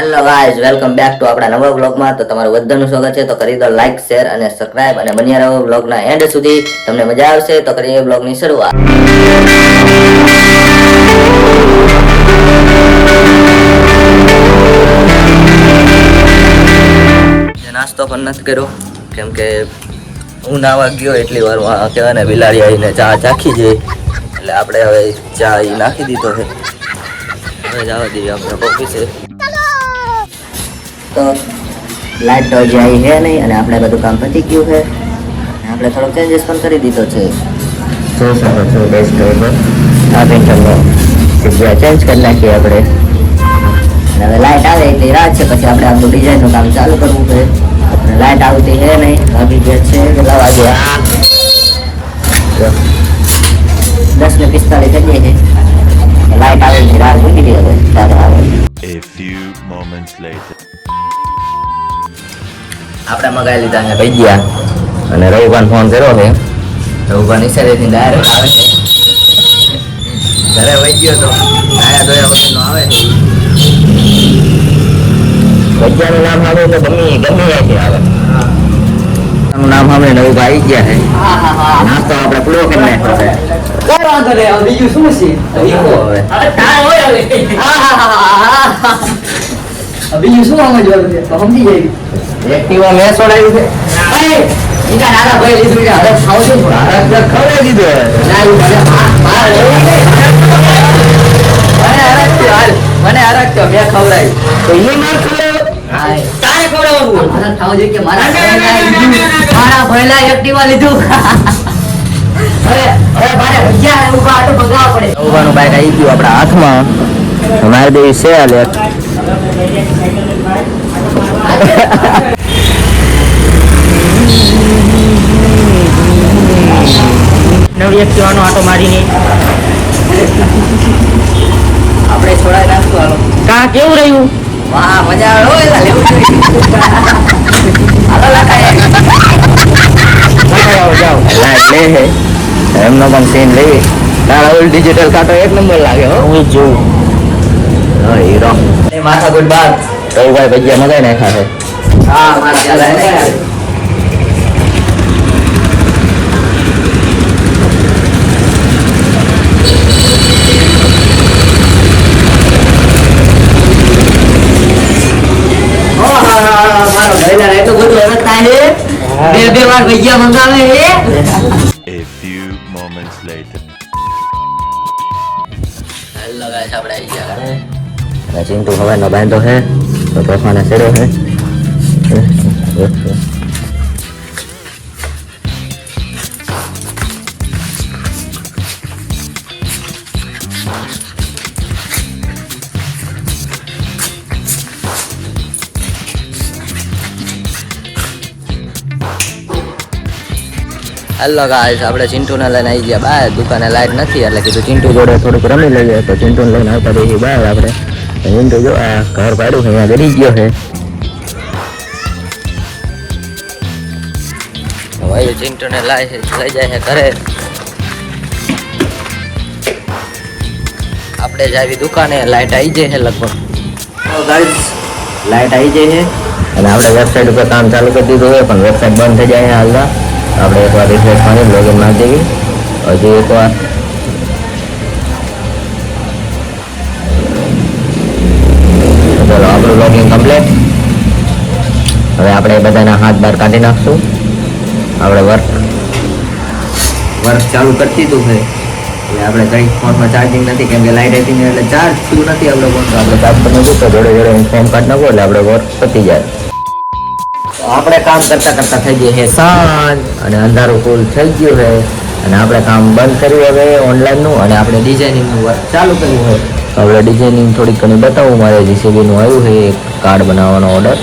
Hello guys, welcome back to આપણા નવા વ્લોગમાં. તો તમારું બધાનું સ્વાગત છે. તો કરી દો લાઈક, શેર અને સબસ્ક્રાઇબ અને બન્યા રહો વ્લોગના એન્ડ સુધી. તમને મજા આવશે તો કરીએ વ્લોગની શરૂઆત. નાસ્તો પણ નથી કર્યો કેમ કે હું નાવા ગયો એટલી વારમાં કહેવાય ને બિલાડી આવીને ચા ચાખી જઈ, એટલે આપણે હવે ચા નાખી દીધો છે. હવે જવા દઈએ આપણે ઓફિસે. તો લાઈટ તો હજી આવી છે નહીં અને આપણે બધું કામ પતી ગયું છે. આપણે થોડોક ચેન્જીસ પણ કરી દીધો છે. શું શકો છો બેસ્ટ ઉપર આ પેન્ટરનો જગ્યા ચેન્જ કરી નાખીએ આપણે. અને હવે લાઈટ આવે એટલી રાત છે, પછી આપણે આપણું ડિઝાઇનનું કામ ચાલુ કરવું છે. લાઈટ આવતી છે નહીં, વાગી ગયા છે કેટલા વાગ્યા 10:45 થઈ ગઈ છે. લાઈટ આવે એટલી રાત મૂકી દઈએ હવે ત્યારે આવે. A few moments later. આપણે મગાવી લીધા છે ભજીયા અને રવિભાન ફોન કર્યો છે. રવિભાન ઈશારેથી ડાયરેક્ટ આવે છે ઘરે વહી ગયો તો નાયા ધોયા વગરનો આવે છે. ભજીયાનું નામ આવે તો ગમે ત્યાંથી આવે. નામ સાંભળીને રવિભાઈ આવી ગયા છે. નાસ્તો આપણે પૂરો કરી નાખ્યો છે. કઈ વાંધો નહીં, બીજું શું છે? બીજું શું સમજવાનું છે તો સમજી જાય. એક્ટિવા મેં છોડાવી છે. એના નાના ભાઈ લીધું છે, હવે ખાવ છું ખવડાવી દીધું. મને હરકતો મેં ખવડાવી તો એ માર ખવડાવ્યો. તારે ખવડાવવાનું મારા ખાવ જોઈએ કે મારા ભયલા એક્ટિવા લીધું. હવે મારે ભજીયા ઉભા આટો બગાવવા પડે. રવિભાઈનું બાઈક આવી ગયું આપણા હાથમાં. મારી દેવી છે આ લેટ. નવી એક્ટિવાનો આટો મારીને આપણે છોડાઈ નાખશું. હાલો કા કેવું રહ્યું? વાહ મજા આવે. એલા લેવું જોઈએ. હાલો લખાય જાઓ લાઈટ લે છે એમનો પણ સીન લેવી. તારા ઓલ ડિજિટલ કાંટો એક નંબર લાગે હો. હું જોઉં હીરો એ માથા ગુડ બાદ રવિભાઈ ભજીયા મગાઈ નાખ્યા છે. હા મારા ચાલે ને બે વાર ભજીયા મંગાવે છે. A few moments later. Hello guys, આપણે આવી ગયા ઘરે. અને ચિંટુ હવાનો બાંધો છે તો તોફાને સેડો છે. હેલો ગાઈસ, આપણે ચિંટુને લઈને આવી ગયા બહાર. દુકાને લાઈટ નથી એટલે કીધું ચિંટુ જોડે થોડુંક રમી લઈએ. તો ચિંટુને લઈને આવતા રહીએ બહાર આપણે. ચિંટુ જો આ ઘર પાડ્યું છે અહીંયા ગરી ગયો છે. હવે ચિંટુને લઈ જાય છે ઘરે. આપણે જાવી દુકાને. લાઈટ આવી જાય છે લગભગ. ગાઈસ લાઈટ આવી જાય છે અને આપણે વેબસાઇટ ઉપર કામ ચાલુ કરી દીધું છે, પણ વેબસાઇટ બંધ થઈ જાય છે હાલમાં. આપણે એકવાર રિફ્રેશ કરી લોગિન મારી દેવી. હજી એકવાર ચલો આપણું લોગિન કમ્પ્લીટ. હવે આપણે બધાના હાથ બહાર કાઢી નાખશું. આપણે વર્ક ચાલુ કરી દીધું છે એટલે આપણે કંઈ ફોનમાં ચાર્જિંગ નથી કેમ કે લાઇટ હતી ને એટલે ચાર્જ થયું નથી આપણો ફોન. તો આપણે ચાર્જ કરી નાખું તો જોડે જોડે ફોન કાઢી નાખો એટલે આપણે વર્ક પતી જાય. આપણે કામ કરતા કરતા થઈ ગઈ છે સાંજ અને અંધારું ફૂલ થઈ ગયું છે અને આપણે કામ બંધ કર્યું હવે ઓનલાઈનનું અને આપણે ડિઝાઇનિંગનું વર્ક ચાલુ કર્યું છે. આપણે ડિઝાઇનિંગ થોડીક ઘણી બતાવું. મારે જીસીબીનું આવ્યું છે એક કાર્ડ બનાવવાનો ઓર્ડર.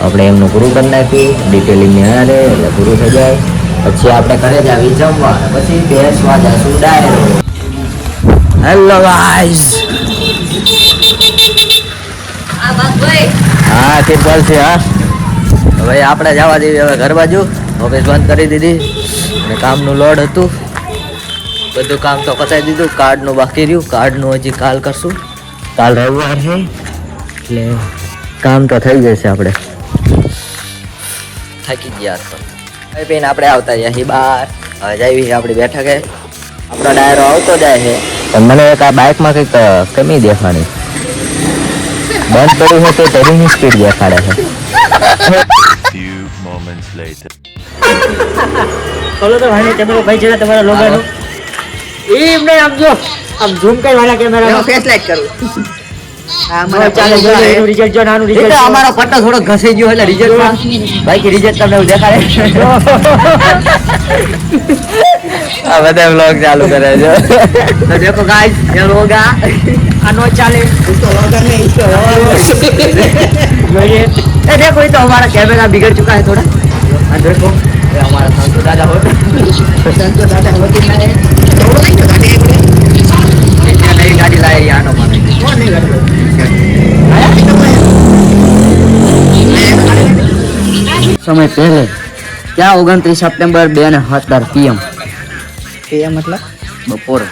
આપણે એમનું પૂરું કરી નાખ્યું. ડિટેલિંગને આરે એટલે પૂરું થઈ જાય પછી આપણે ઘરે જ આવી જમવા પછી બેસવા જશું ડાયરેક્ટ. હેલો ગાઈસ, હા ટિપલ છે. હા હવે આપણે જવા દેવી હવે ઘર બાજુ. ઓફિસ બંધ કરી દીધી અને કામનું લોડ હતું. બધું કામ તો પતાવી દીધું. કાર્ડનું બાકી રહ્યું. કાર્ડનું હજી કાલ કરશું. કાલ રવિવાર છે એટલે કામ તો થઈ જશે આપણે. થાકી ગયા તો ખાઈ પીને આપણે આવતા રહ્યા છીએ બહાર. હવે જઈએ આપણી બેઠકે. આપણો ડાયરો આવતો જાય છે પણ મને એક આ બાઇકમાં કંઈક કમી દેખાણી. બંધ કર્યું છે તો તેની સ્પીડ દેખાડે છે. Few moments later. બોલો તો ભાઈ કેમેરો ભાઈ છે તમારા લોગાનો એમ નહીં આમ જો આમ ઝૂમ કરી વાળા કેમેરા ફેસ લાઈટ કરું અમારો ચાલે જો એનું રિઝલ્ટ જો નાનું રિઝલ્ટ તો અમારો પટ્ટો થોડો ઘસાઈ ગયો એટલે રિઝલ્ટ માં બાકી રિઝલ્ટ તમને દેખાડે. આ બધા વ્લોગ ચાલુ કરે છે તો દેખો ગાઈસ ये लोग आनो चाले इसको व्लॉगर नहीं इसको ये देखो ये तो हमारा कैमरा बिगड़ चुका है थोड़ा. हाँ देखो ये हमारा संतो दादा होती है नई गाड़ी लाए आनो माने कौन नहीं गाड़ी समय पहले क्या 29 સપ્ટેમ્બર 2017 PM मतलब બપોરે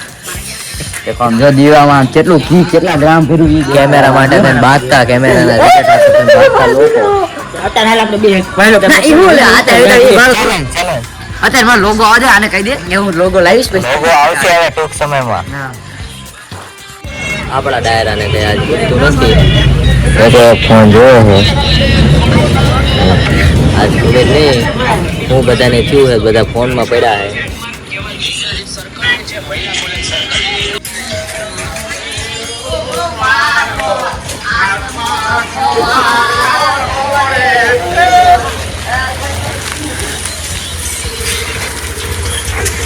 આમ જો દીવામાં કેટલું ઘી કેટલા ગ્રામ ભર્યું કેમેરા માટે ને બાંધતા કેમેરાના રિઝલ્ટ આપતા બાંધતા લોકો અત્યારે હાલ આપણે બે પહેલો અત્યારે મારો લોગો આવે આને કહી દે કે હું લોગો લાવીશ પછી લોગો આવશે હવે ટૂંક સમયમાં. આપણા ડાયરાને કઈ આજ પૂરતું નથી તો ફોન જોયો છે આજ પૂરે નહીં હું બધાને થયું છે બધા ફોનમાં પડ્યા છે.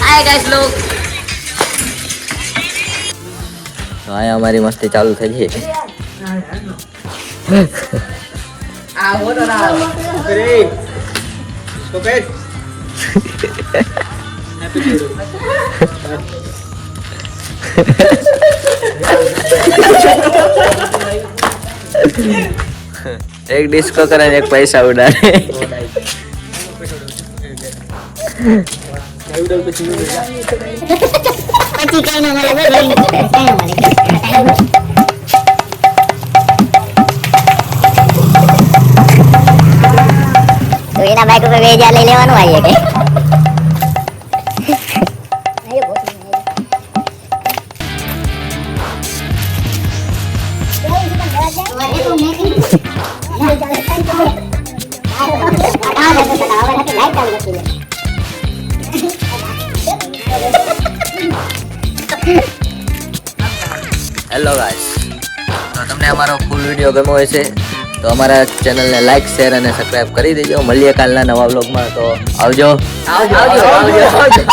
हाय गाइस लोग तो आया हमारी मस्ती चालू થઈ ગઈ. આ હોતો ના અરે તો કે एक डिस्को करे एक पैसा उड़ाने. પછી કઈ ના મળે કઈ ના મળે તો એના બાઈક ઉપર વેજા લઈ લેવાનું આવીએ કે હેલો ગાઈસ તો તમને અમારો ફૂલ વિડીયો ગમ્યો હશે તો અમારા ચેનલને લાઈક શેર અને સબસ્ક્રાઇબ કરી દેજો. મળીએ કાલના નવા વ્લોગમાં તો આવજો આવજો આવજો આવજો.